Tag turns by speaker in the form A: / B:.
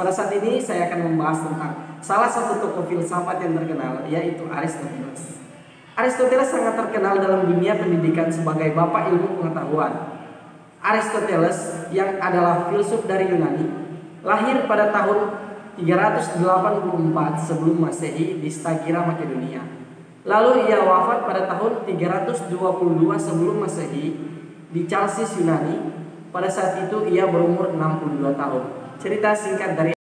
A: pada saat ini saya akan membahas tentang salah satu tokoh filsafat yang terkenal, yaitu Aristoteles. Aristoteles sangat terkenal dalam dunia pendidikan sebagai bapak ilmu pengetahuan. Aristoteles yang adalah filsuf dari Yunani, lahir pada tahun 384 sebelum Masehi di Stagira, Makedonia. Lalu ia wafat pada tahun 322 sebelum Masehi di Chalcis, Yunani. Pada saat itu ia berumur 62 tahun. Cerita singkat dari